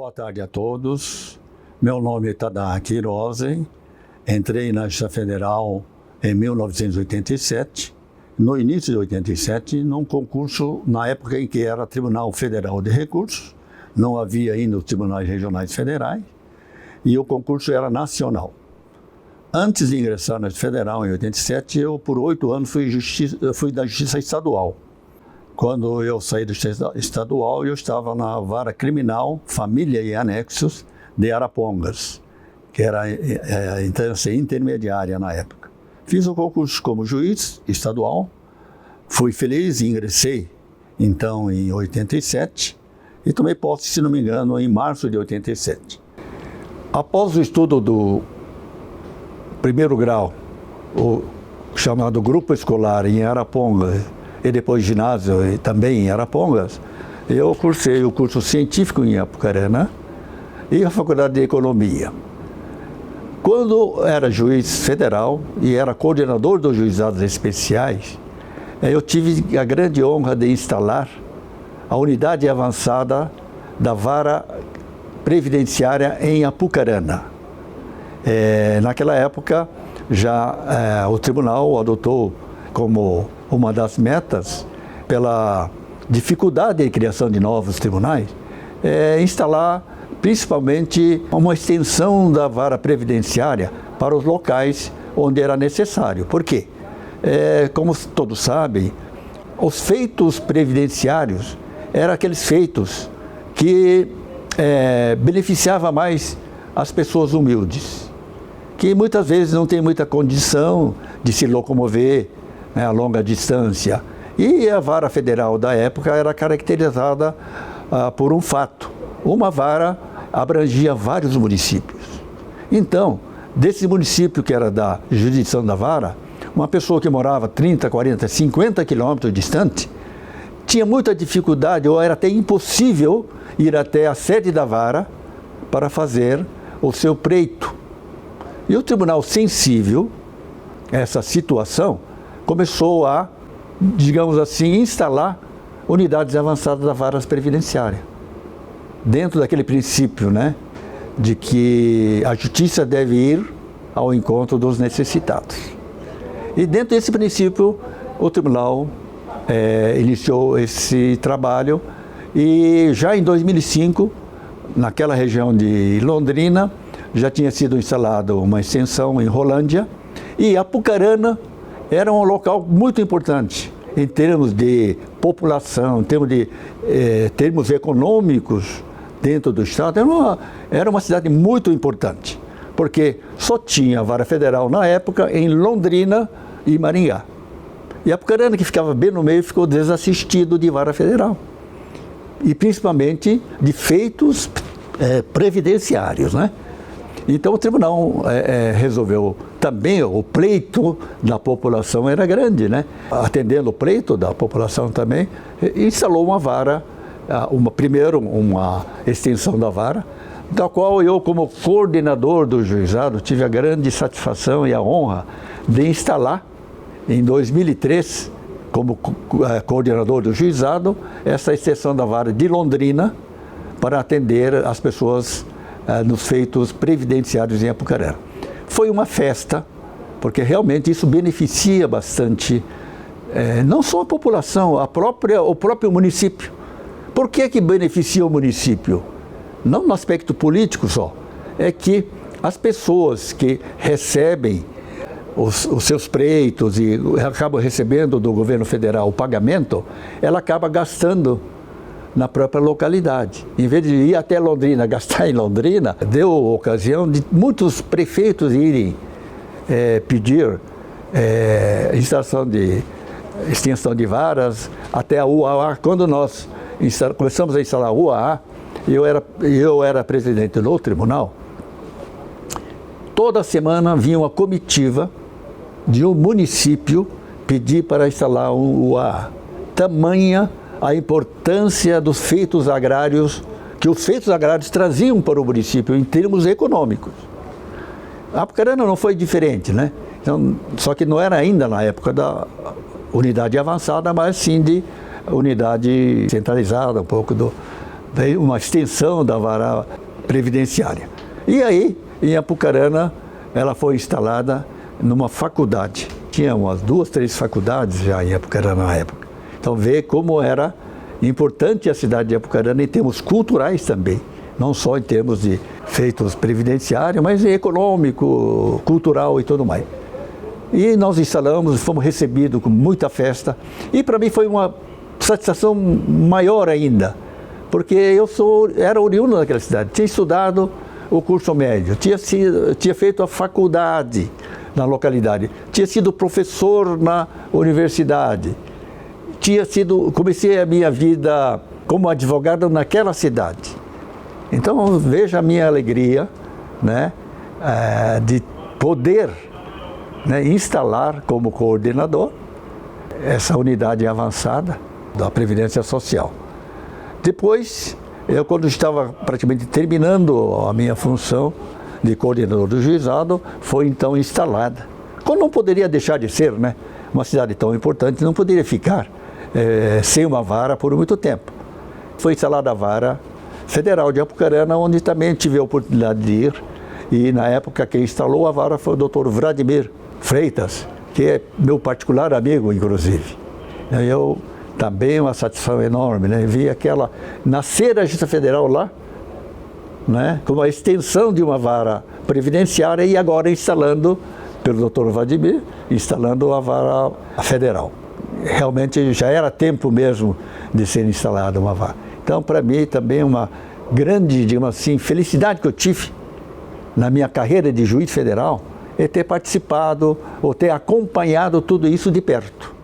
Boa tarde a todos. Meu nome é Tadaaki Hirose. Entrei na Justiça Federal em 1987, no início de 87, num concurso na época em que era Tribunal Federal de Recursos, não havia ainda os Tribunais Regionais Federais, e o concurso era nacional. Antes de ingressar na Justiça Federal, em 87, eu por 8 anos fui da Justiça Estadual. Quando eu saí da Justiça Estadual, eu estava na Vara Criminal, Família e Anexos de Arapongas, que era a instância intermediária na época. Fiz o concurso como juiz estadual, fui feliz, ingressei então em 87 e tomei posse, se não me engano, em março de 87. Após o estudo do primeiro grau, o chamado grupo escolar em Arapongas, e depois ginásio e também em Arapongas, eu cursei o curso científico em Apucarana e a Faculdade de Economia. Quando era juiz federal e era coordenador dos juizados especiais, eu tive a grande honra de instalar a unidade avançada da Vara Previdenciária em Apucarana. Naquela época, já o tribunal adotou como uma das metas, pela dificuldade de criação de novos tribunais, instalar principalmente uma extensão da vara previdenciária para os locais onde era necessário. Por quê? Como todos sabem, os feitos previdenciários eram aqueles feitos que beneficiavam mais as pessoas humildes, que muitas vezes não têm muita condição de se locomover a longa distância. E a vara federal da época era caracterizada por um fato. Uma vara abrangia vários municípios. Então, desse município que era da jurisdição da vara, uma pessoa que morava 30, 40, 50 quilômetros distante, tinha muita dificuldade, ou era até impossível, ir até a sede da vara para fazer o seu pleito. E o tribunal, sensível a essa situação, começou a, digamos assim, instalar unidades avançadas da vara previdenciária, dentro daquele princípio, de que a justiça deve ir ao encontro dos necessitados. E dentro desse princípio, o tribunal iniciou esse trabalho e já em 2005, naquela região de Londrina, já tinha sido instalada uma extensão em Rolândia e Apucarana era um local muito importante em termos de população, em termos de termos econômicos dentro do estado. Era uma cidade muito importante, porque só tinha a vara federal na época em Londrina e Maringá. E Apucarana, que ficava bem no meio, ficou desassistido de vara federal. E principalmente de feitos previdenciários, Então o tribunal resolveu também, o pleito da população era grande, Atendendo o pleito da população também, instalou uma vara, primeiro uma extensão da vara, da qual eu, como coordenador do juizado, tive a grande satisfação e a honra de instalar em 2003, como coordenador do juizado, essa extensão da vara de Londrina para atender as pessoas nos feitos previdenciários em Apucarana. Foi uma festa, porque realmente isso beneficia bastante, não só a população, o próprio município. Por que beneficia o município? Não no aspecto político só, é que as pessoas que recebem os seus pleitos e acabam recebendo do governo federal o pagamento, ela acaba gastando na própria localidade. Em vez de ir até Londrina, gastar em Londrina, deu ocasião de muitos prefeitos irem pedir extensão de varas até a UAA. Quando nós começamos a instalar a UAA, eu era presidente do tribunal, toda semana vinha uma comitiva de um município pedir para instalar um UAA. Tamanha a importância dos feitos agrários, que os feitos agrários traziam para o município em termos econômicos. A Apucarana não foi diferente, Então, só que não era ainda na época da unidade avançada, mas sim de unidade centralizada, um pouco daí uma extensão da vara previdenciária. E aí, em Apucarana, ela foi instalada numa faculdade. Tinha umas 2, 3 faculdades já em Apucarana na época. Então vê como era importante a cidade de Apucarana em termos culturais também. Não só em termos de feitos previdenciários, mas econômico, cultural e tudo mais. E nós instalamos, fomos recebidos com muita festa. E para mim foi uma satisfação maior ainda, porque era oriundo daquela cidade, tinha estudado o curso médio, tinha feito a faculdade na localidade, tinha sido professor na universidade, comecei a minha vida como advogado naquela cidade. Então veja a minha alegria, né, de poder, né, instalar como coordenador essa unidade avançada da Previdência Social. Depois, quando estava praticamente terminando a minha função de coordenador do juizado, foi então instalada. Quando não poderia deixar de ser, né? Uma cidade tão importante não poderia ficar sem uma vara por muito tempo. Foi instalada a vara federal de Apucarana, onde também tive a oportunidade de ir. E na época quem instalou a vara foi o Dr. Vladimir Freitas, que é meu particular amigo, inclusive. Eu também uma satisfação enorme, né? Vi nascer a Justiça Federal lá, né? Com a extensão de uma vara previdenciária e agora instalando, pelo Dr. Vladimir, instalando a vara federal. Realmente já era tempo mesmo de ser instalada uma vara. Então, para mim, também uma grande, digamos assim, felicidade que eu tive na minha carreira de juiz federal é ter participado ou ter acompanhado tudo isso de perto.